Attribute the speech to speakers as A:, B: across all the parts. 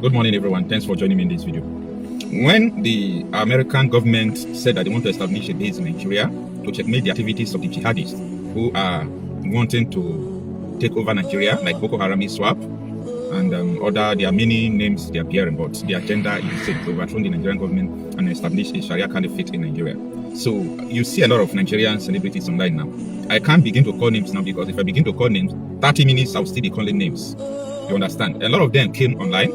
A: Good morning, everyone. Thanks for joining me in this video. When the American government said that they want to establish a base in Nigeria to checkmate the activities of the jihadists who are wanting to take over Nigeria, like Boko Haram, ISWAP, and there are many names they are bearing, but the agenda is the same: to overthrow the Nigerian government and establish a Sharia caliphate in Nigeria. So you see a lot of Nigerian celebrities online now. I can't begin to call names now, because if I begin to call names, 30 minutes I'll still be calling names. You understand? A lot of them came online,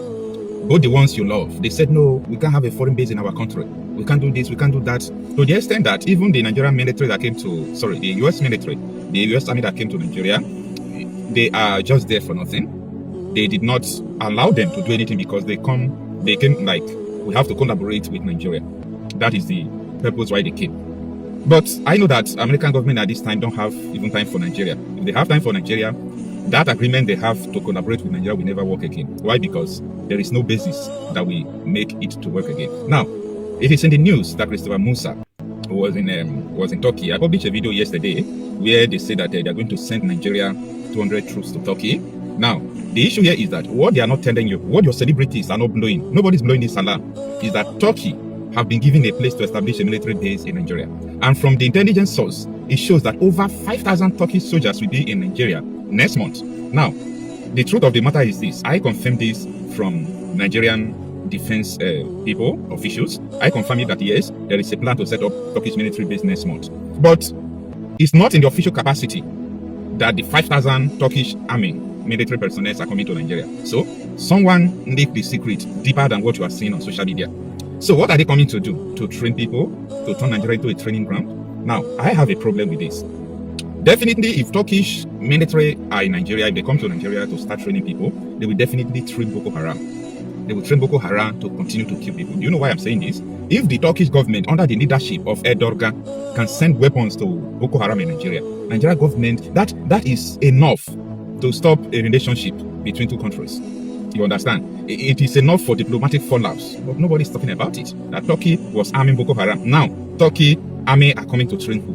A: both the ones you love. They said, no, we can't have a foreign base in our country. We can't do this, we can't do that. To the extent that even the Nigerian military that came to, the US military, the US army that came to Nigeria, they are just there for nothing. They did not allow them to do anything because they came like, we have to collaborate with Nigeria. That is the purpose why they came. But I know that American government at this time don't have even time for Nigeria. If they have time for Nigeria, that agreement they have to collaborate with Nigeria will never work again. Why? Because there is no basis that will make it to work again. Now, it is in the news that Christopher Musa was in Turkey. I published a video yesterday where they say that they are going to send Nigeria 200 troops to Turkey. Now, the issue here is that what they are not telling you, what your celebrities are not blowing, nobody's blowing this alarm, is that Turkey have been given a place to establish a military base in Nigeria. And from the intelligence source, it shows that over 5,000 Turkish soldiers will be in Nigeria next month. Now, the truth of the matter is this. I confirmed this from Nigerian defense officials. I confirmed that yes, there is a plan to set up Turkish military base next month. But it's not in the official capacity that the 5,000 Turkish army military personnel are coming to Nigeria. So someone leaked the secret deeper than what you are seeing on social media. So what are they coming to do? To train people? To turn Nigeria into a training ground? Now, I have a problem with this. Definitely, if Turkish military are in Nigeria, if they come to Nigeria to start training people, they will definitely train Boko Haram. They will train Boko Haram to continue to kill people. Do you know why I'm saying this? If the Turkish government, under the leadership of Erdogan, can send weapons to Boko Haram in Nigeria, Nigeria government, that is enough to stop a relationship between two countries. You understand? It is enough for diplomatic fallouts, but nobody's talking about it. That Turkey was arming Boko Haram. Now, Turkey army are coming to train who?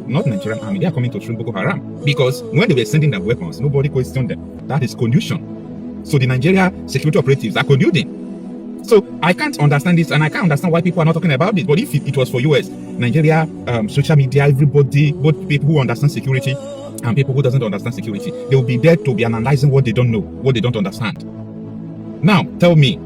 A: Not Nigerian army. They are coming to train Boko Haram. Because when they were sending their weapons, nobody questioned them. That is collusion. So the Nigeria security operatives are colluding. So I can't understand this, and I can't understand why people are not talking about it. But if it was for US, Nigeria, social media, everybody, both people who understand security and people who doesn't understand security, they will be there to be analyzing what they don't know, what they don't understand. Now, tell me,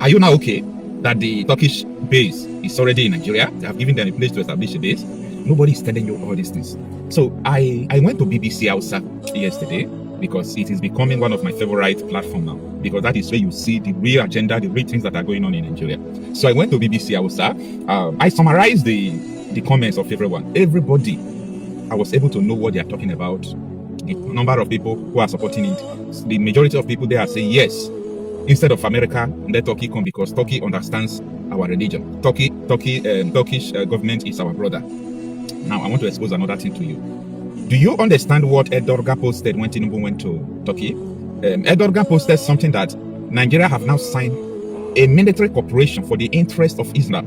A: are you now okay that the Turkish base is already in Nigeria? They have given them a place to establish a base. Nobody is telling you all these things. So I went to BBC Hausa yesterday because it is becoming one of my favorite platforms now, because that is where you see the real agenda, the real things that are going on in Nigeria. So I went to BBC Hausa. I summarized the comments of everyone. Everybody, I was able to know what they are talking about, the number of people who are supporting it. The majority of people, they are saying yes. Instead of America, let Turkey come, because Turkey understands our religion. Turkish government is our brother. Now, I want to expose another thing to you. Do you understand what Erdogan posted when Tinubu went to Turkey? Erdogan posted something that Nigeria have now signed a military cooperation for the interest of Islam.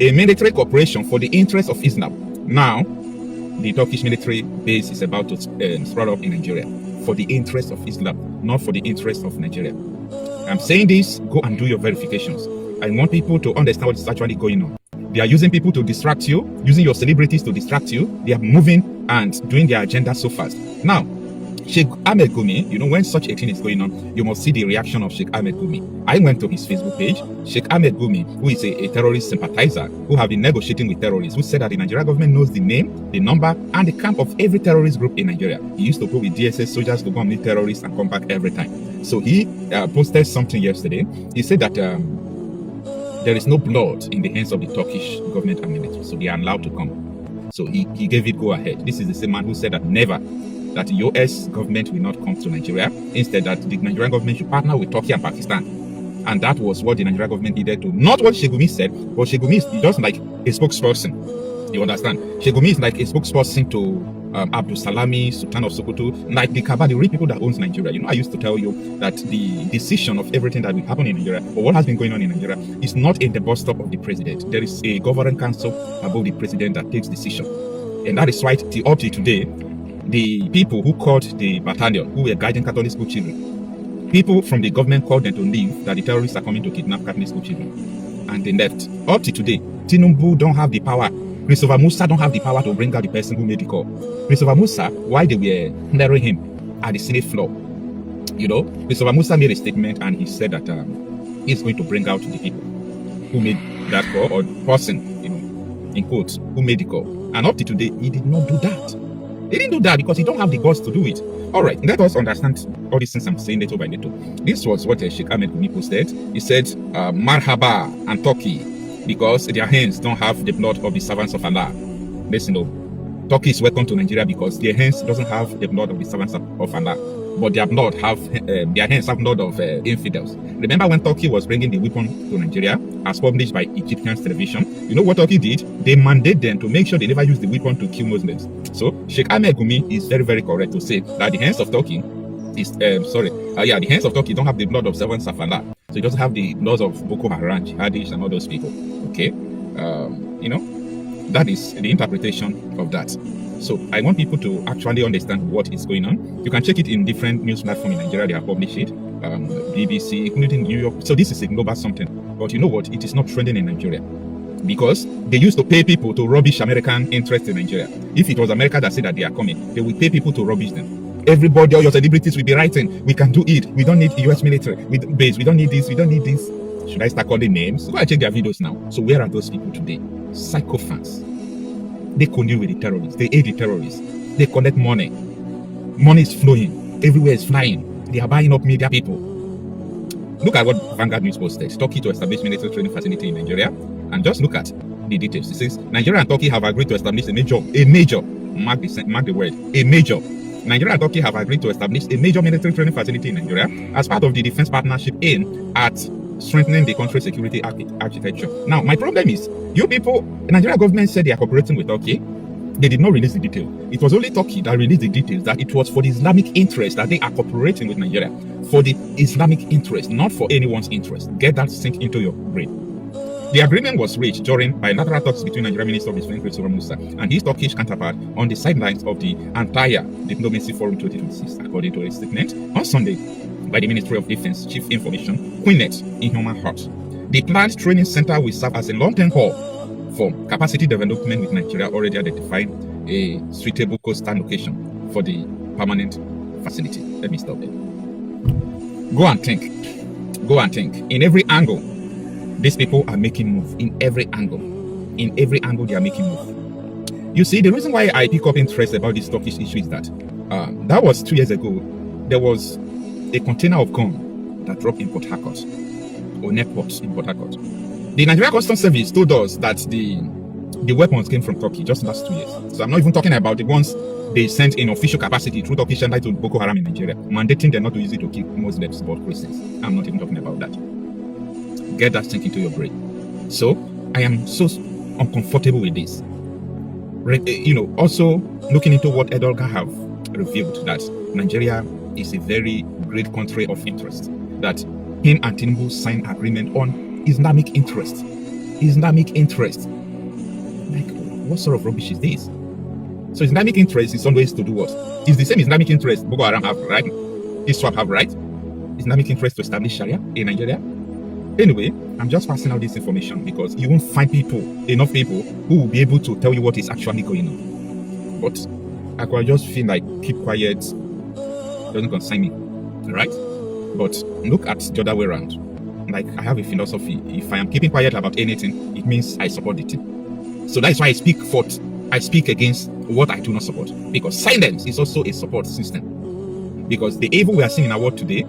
A: A military cooperation for the interest of Islam. Now, the Turkish military base is about to sprout up in Nigeria for the interest of Islam, not for the interest of Nigeria. I'm saying this, go and do your verifications. I want people to understand what is actually going on. They are using people to distract you, using your celebrities to distract you. They are moving and doing their agenda so fast. Now, Sheikh Ahmed Gumi, you know, when such a thing is going on, you must see the reaction of Sheikh Ahmed Gumi. I went to his Facebook page. Sheikh Ahmed Gumi, who is a terrorist sympathizer, who have been negotiating with terrorists, who said that the Nigerian government knows the name, the number, and the camp of every terrorist group in Nigeria. He used to go with DSS soldiers to go and meet terrorists and come back every time. So he posted something yesterday. He said that there is no blood in the hands of the Turkish government and military, so they are allowed to come. So he gave it go ahead. This is the same man who said that never, that the US government will not come to Nigeria. Instead, that the Nigerian government should partner with Turkey and Pakistan. And that was what the Nigerian government needed to, not what Sheikh Gumi said, but Sheikh Gumi is just like a spokesperson. You understand? Sheikh Gumi is like a spokesperson to Abdul Salami, Sultan of Sokoto, like the Kaaba, the real people that owns Nigeria. You know, I used to tell you that the decision of everything that will happen in Nigeria, or what has been going on in Nigeria, is not in the bus stop of the president. There is a governing council above the president that takes decision. And that is why up to today, the people who called the battalion, who were guiding Catholic school children, People from the government called them to leave, that the terrorists are coming to kidnap Catholic school children. And they left. Up to today, Tinubu don't have the power. Christopher Musa don't have the power to bring out the person who made the call. Christopher Musa, while they were narrowing him at the Senate floor, Christopher Musa made a statement and he said that he's going to bring out the people who made that call, or person, in quotes, who made the call. And up to today, he did not do that. He didn't do that because he don't have the guts to do it. All right, let us understand all these things I'm saying little by little. This was what Sheikh Ahmed Gumi posted. He said, Marhaba and Turkey, because their hands don't have the blood of the servants of Allah. Listen, Turkey is welcome to Nigeria because their hands doesn't have the blood of the servants of Allah, but their hands have blood of infidels. Remember when Turkey was bringing the weapon to Nigeria, as published by Egyptian television? You know what Turkey did? They mandated them to make sure they never use the weapon to kill Muslims. So Sheikh Ahmed Gumi is very, very correct to say that the hands of Turkey the hands of Turkey don't have the blood of servants of Allah. So it doesn't have the laws of Boko Haram, Jihadists, and all those people. Okay, that is the interpretation of that. So I want people to actually understand what is going on. You can check it in different news platforms in Nigeria. They have published it, BBC, including New York. So this is a global something. But you know what? It is not trending in Nigeria because they used to pay people to rubbish American interest in Nigeria. If it was America that said that they are coming, they will pay people to rubbish them. Everybody, all your celebrities will be writing, we can do it. We don't need US military base. We don't need this. We don't need this. Should I start calling names? Go and check their videos now. So where are those people today? Psychophants. They condeal with the terrorists. They aid the terrorists. They collect money. Money is flowing. Everywhere is flying. They are buying up media people. Look at what Vanguard News posted. Turkey to establish military training facility in Nigeria. And just look at the details. It says, Nigeria and Turkey have agreed to establish a major, mark the word, a major. Nigeria and Turkey have agreed to establish a major military training facility in Nigeria as part of the defense partnership aimed at strengthening the country's security architecture. Now, my problem is, you people, the Nigerian government said they are cooperating with Turkey. They did not release the detail. It was only Turkey that released the details that it was for the Islamic interest that they are cooperating with Nigeria. For the Islamic interest, not for anyone's interest. Get that sink into your brain. The agreement was reached during bilateral talks between Nigerian Minister of Defense Christopher Musa and his Turkish counterpart on the sidelines of the entire Diplomacy Forum 2026, according to a statement on Sunday by the Ministry of Defense Chief Information, Queenet Ihuman Hart. The planned training center will serve as a long-term hub for capacity development, with Nigeria already identifying a suitable coastal location for the permanent facility. Let me stop there. Go and think. Go and think. In every angle, these people are making move. In every angle. In every angle, they are making move. You see, the reason why I pick up interest about this Turkish issue is that that was 2 years ago. There was a container of corn that dropped in Port Harcourt, or Neport in Port Harcourt. The Nigerian Customs Service told us that the weapons came from Turkey just last 2 years. So I'm not even talking about the ones they sent in official capacity through Turkish and to Boko Haram in Nigeria, mandating them not to use it to kill Muslims but Christians. I'm not even talking about that. Get that sink into your brain. So I am so uncomfortable with this. Also looking into what Erdogan have revealed, that Nigeria is a very great country of interest. That him and Tinubu signed agreement on Islamic interest. Islamic interest. Like, what sort of rubbish is this? So Islamic interest is always to do what? It's the same Islamic interest Boko Haram have, right? ISWAP have, right? Islamic interest to establish Sharia in Nigeria. Anyway, I'm just passing out this information because you won't find enough people who will be able to tell you what is actually going on. But I could just feel like keep quiet, doesn't concern me, right? But look at the other way around. Like, I have a philosophy. If I am keeping quiet about anything, it means I support the team. So that's why I speak forth. I speak against what I do not support, because silence is also a support system. Because the evil we are seeing in our world today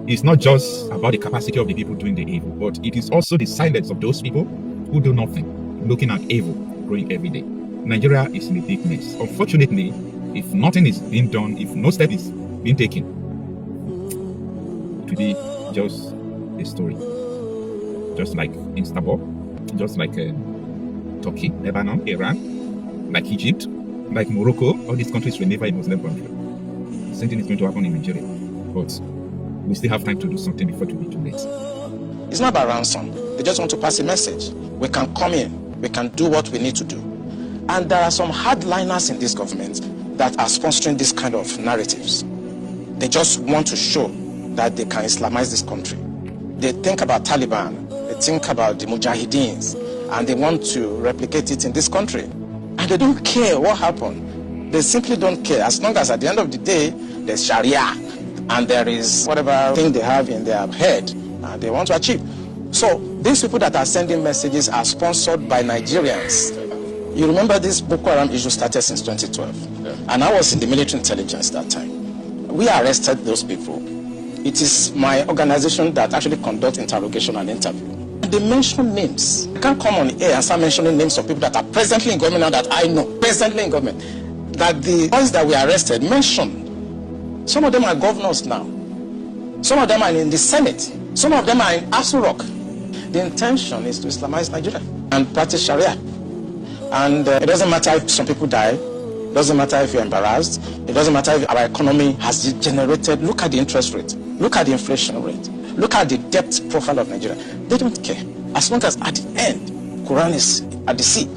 A: is not just about the capacity of the people doing the evil, but it is also the silence of those people who do nothing, looking at evil growing every day. Nigeria is in a big mess. Unfortunately, if nothing is being done, if no step is being taken, it will be just a story. Just like Istanbul, just like Turkey, Lebanon, Iran, like Egypt, like Morocco. All these countries were never a Muslim country. Same thing is going to happen in Nigeria. But we still have time to do something before it will be too late.
B: It's not about ransom. They just want to pass a message. We can come in. We can do what we need to do. And there are some hardliners in this government that are sponsoring this kind of narratives. They just want to show that they can Islamize this country. They think about Taliban, they think about the Mujahideens, and they want to replicate it in this country. And they don't care what happened. They simply don't care. As long as at the end of the day, there's Sharia, and there is whatever thing they have in their head, they want to achieve. So these people that are sending messages are sponsored by Nigerians. You remember this Boko Haram issue started since 2012. Yeah. And I was in the military intelligence that time. We arrested those people. It is my organization that actually conducts interrogation and interview. And they mention names. I can't come on air and start mentioning names of people that are presently in government now that I know, presently in government. That the ones that we arrested mentioned. Some of them are governors now. Some of them are in the Senate. Some of them are in Aso Rock. The intention is to Islamize Nigeria and practice Sharia. And it doesn't matter if some people die. It doesn't matter if you're embarrassed. It doesn't matter if our economy has degenerated. Look at the interest rate. Look at the inflation rate. Look at the debt profile of Nigeria. They don't care. As long as at the end, Quran is at the sea.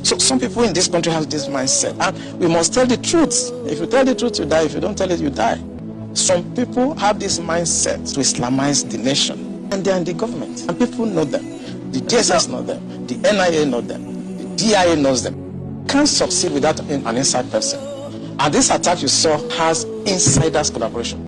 B: So some people in this country have this mindset. And we must tell the truth. If you tell the truth, you die. If you don't tell it, you die. Some people have this mindset to Islamize the nation. And they're in the government. And people know them. The DSS know them. The NIA know them. DIA knows them. Can't succeed without an inside person. And this attack you saw has insiders collaboration.